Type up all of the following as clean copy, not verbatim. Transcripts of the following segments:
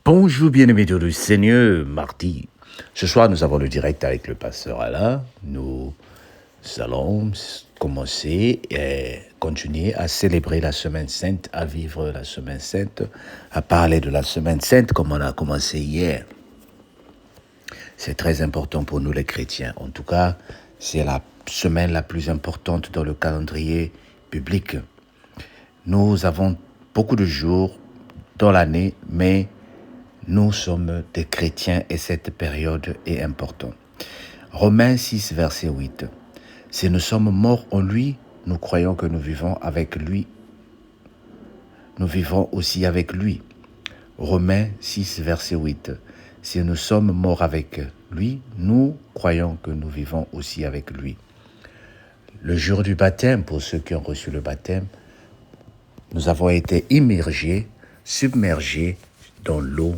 Bonjour bien-aimés du Seigneur, mardi. Ce soir, nous avons le direct avec le pasteur Alain. Nous allons commencer et continuer à célébrer la Semaine Sainte, à vivre la Semaine Sainte, à parler de la Semaine Sainte comme on a commencé hier. C'est très important pour nous les chrétiens. En tout cas, c'est la semaine la plus importante dans le calendrier biblique. Nous avons beaucoup de jours dans l'année, mais nous sommes des chrétiens et cette période est importante. Romains 6, verset 8. Si nous sommes morts en lui, nous croyons que nous vivons avec lui. Nous vivons aussi avec lui. Romains 6, verset 8. Si nous sommes morts avec lui, nous croyons que nous vivons aussi avec lui. Le jour du baptême, pour ceux qui ont reçu le baptême, nous avons été immergés, submergés dans l'eau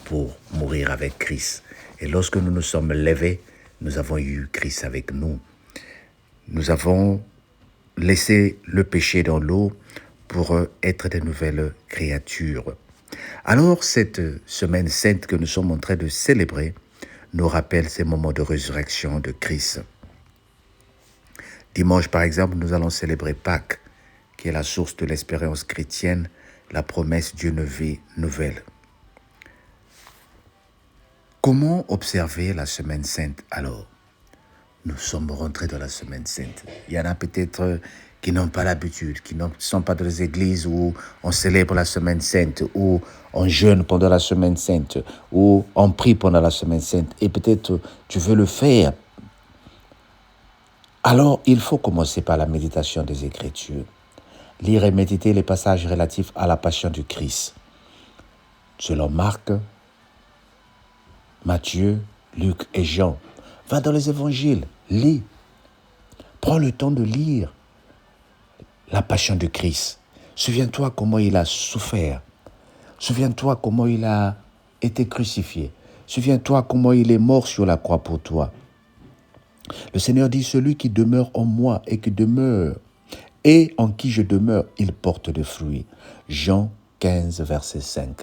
pour mourir avec Christ. Et lorsque nous nous sommes levés, nous avons eu Christ avec nous. Nous avons laissé le péché dans l'eau pour être de nouvelles créatures. Alors, cette semaine sainte que nous sommes en train de célébrer nous rappelle ces moments de résurrection de Christ. Dimanche, par exemple, nous allons célébrer Pâques, qui est la source de l'espérance chrétienne, la promesse d'une vie nouvelle. Comment observer la Semaine Sainte alors? Nous sommes rentrés dans la Semaine Sainte. Il y en a peut-être qui n'ont pas l'habitude, qui ne sont pas dans les églises où on célèbre la Semaine Sainte, où on jeûne pendant la Semaine Sainte, où on prie pendant la Semaine Sainte. Et peut-être tu veux le faire. Alors, il faut commencer par la méditation des Écritures. Lire et méditer les passages relatifs à la passion du Christ. Selon Marc, Matthieu, Luc et Jean. Va dans les évangiles, lis. Prends le temps de lire la passion du Christ. Souviens-toi comment il a souffert. Souviens-toi comment il a été crucifié. Souviens-toi comment il est mort sur la croix pour toi. Le Seigneur dit, celui qui demeure en moi et qui demeure et en qui je demeure, il porte des fruits. Jean 15, verset 5.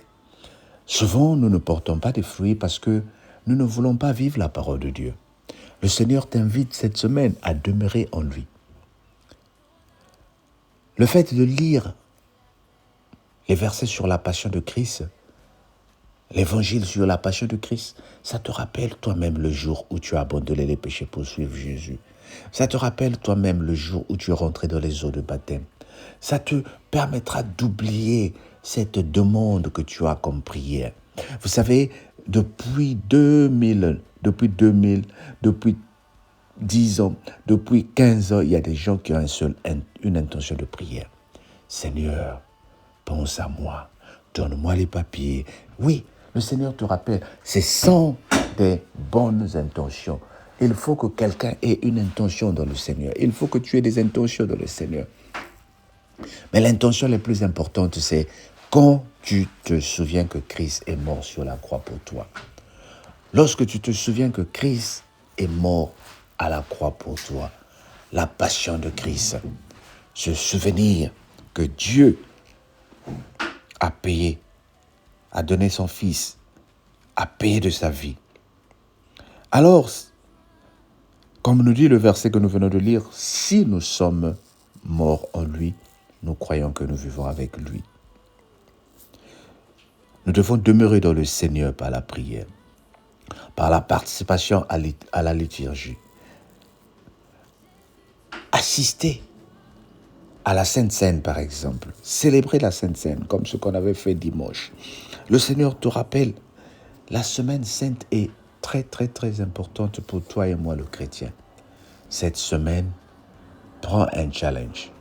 Souvent, nous ne portons pas de fruits parce que nous ne voulons pas vivre la parole de Dieu. Le Seigneur t'invite cette semaine à demeurer en lui. Le fait de lire les versets sur la passion de Christ, l'évangile sur la passion de Christ, ça te rappelle toi-même le jour où tu as abandonné les péchés pour suivre Jésus. Ça te rappelle toi-même le jour où tu es rentré dans les eaux de baptême. Ça te permettra d'oublier cette demande que tu as comme prière. Vous savez, depuis 10 ans, depuis 15 ans, il y a des gens qui ont une intention de prière. Seigneur, pense à moi, donne-moi les papiers. Oui, le Seigneur te rappelle, c'est sans des bonnes intentions. Il faut que quelqu'un ait une intention dans le Seigneur. Il faut que tu aies des intentions dans le Seigneur. Mais l'intention la plus importante, c'est quand tu te souviens que Christ est mort sur la croix pour toi. Lorsque tu te souviens que Christ est mort à la croix pour toi, la passion de Christ, se souvenir que Dieu a payé, a donné son Fils, a payé de sa vie. Alors, comme nous dit le verset que nous venons de lire, si nous sommes morts en lui, nous croyons que nous vivons avec lui. Nous devons demeurer dans le Seigneur par la prière, par la participation à la liturgie. Assister à la Sainte Seine, par exemple. Célébrer la Sainte Seine, comme ce qu'on avait fait dimanche. Le Seigneur te rappelle, la Semaine Sainte est très, très, très importante pour toi et moi, le chrétien. Cette semaine, prends un challenge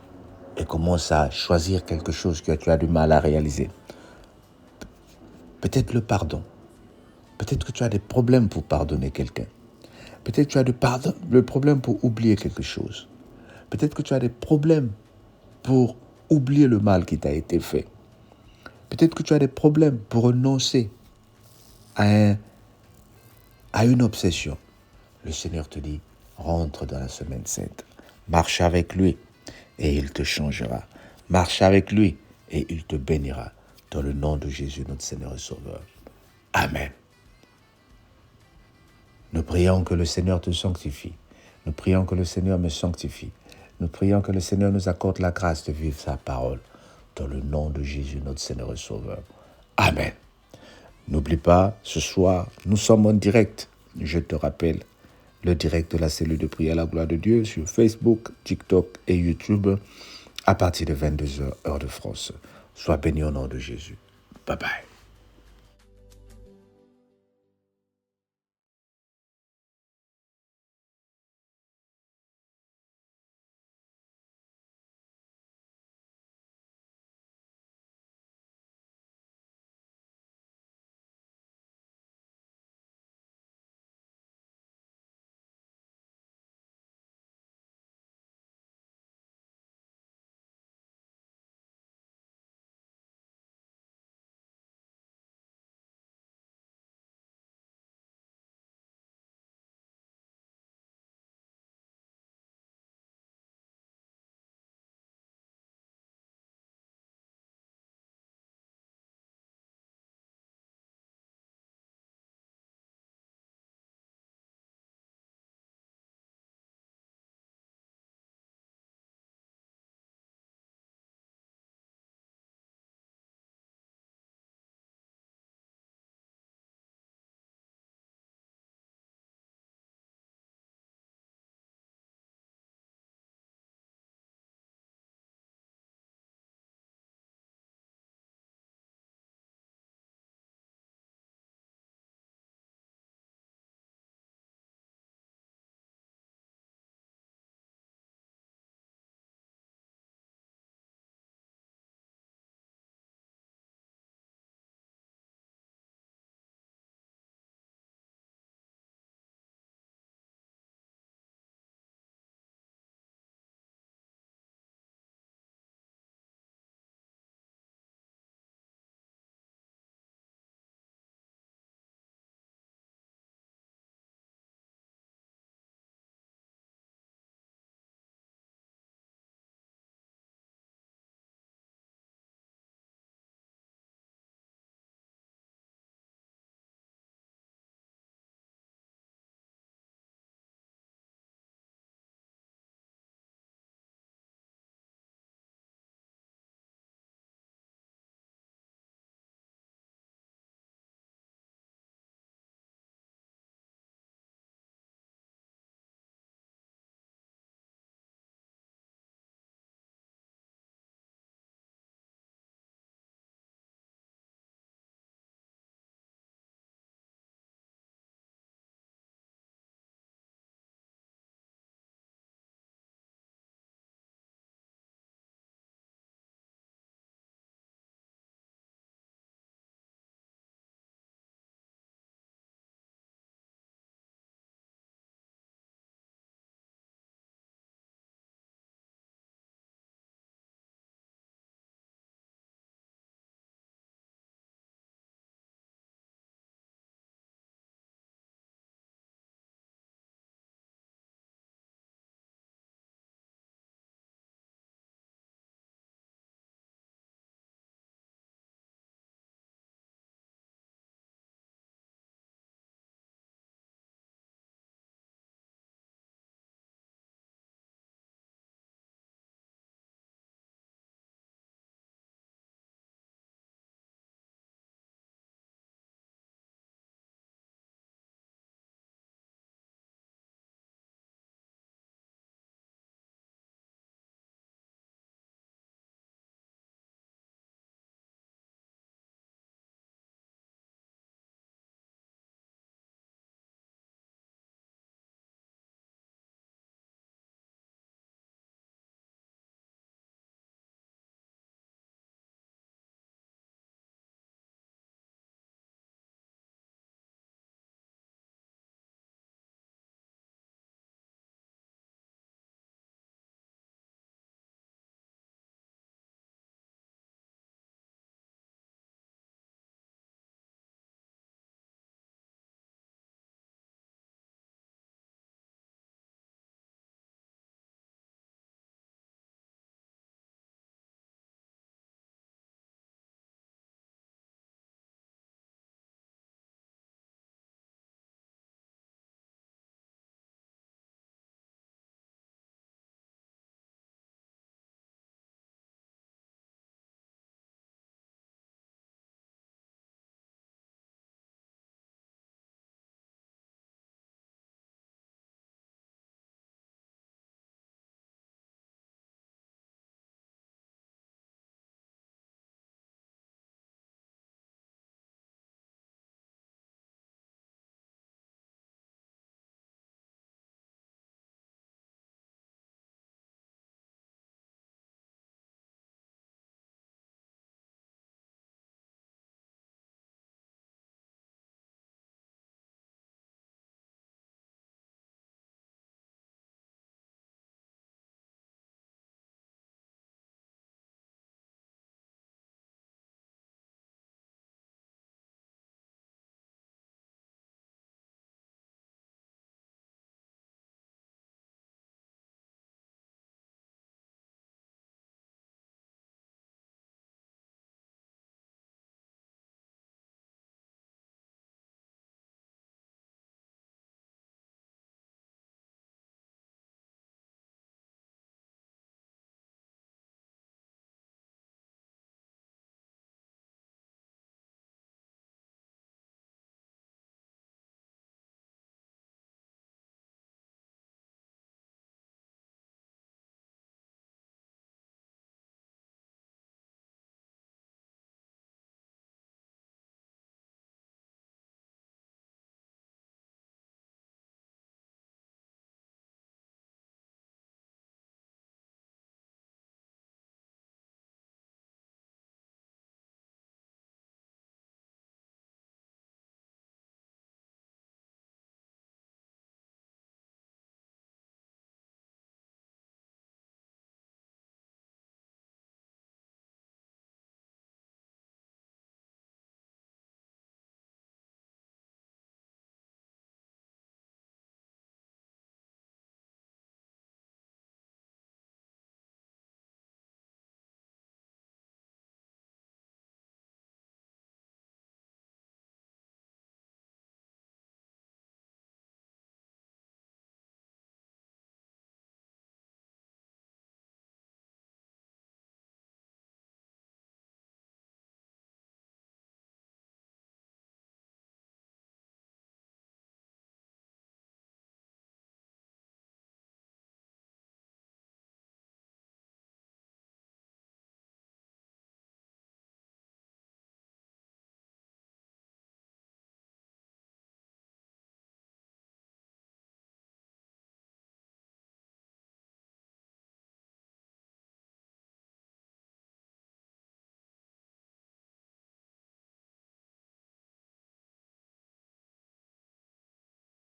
et commence à choisir quelque chose que tu as du mal à réaliser. Peut-être le pardon. Peut-être que tu as des problèmes pour pardonner quelqu'un. Peut-être que tu as le problème pour oublier quelque chose. Peut-être que tu as des problèmes pour oublier le mal qui t'a été fait. Peut-être que tu as des problèmes pour renoncer à une obsession. Le Seigneur te dit, rentre dans la Semaine Sainte. Marche avec lui et il te changera. Marche avec lui et il te bénira. Dans le nom de Jésus, notre Seigneur et Sauveur. Amen. Nous prions que le Seigneur te sanctifie. Nous prions que le Seigneur me sanctifie. Nous prions que le Seigneur nous accorde la grâce de vivre sa parole. Dans le nom de Jésus, notre Seigneur et Sauveur. Amen. N'oublie pas, ce soir, nous sommes en direct. Je te rappelle, le direct de la cellule de prière à la gloire de Dieu sur Facebook, TikTok et YouTube à partir de 22h, heure de France. Sois béni au nom de Jésus. Bye bye.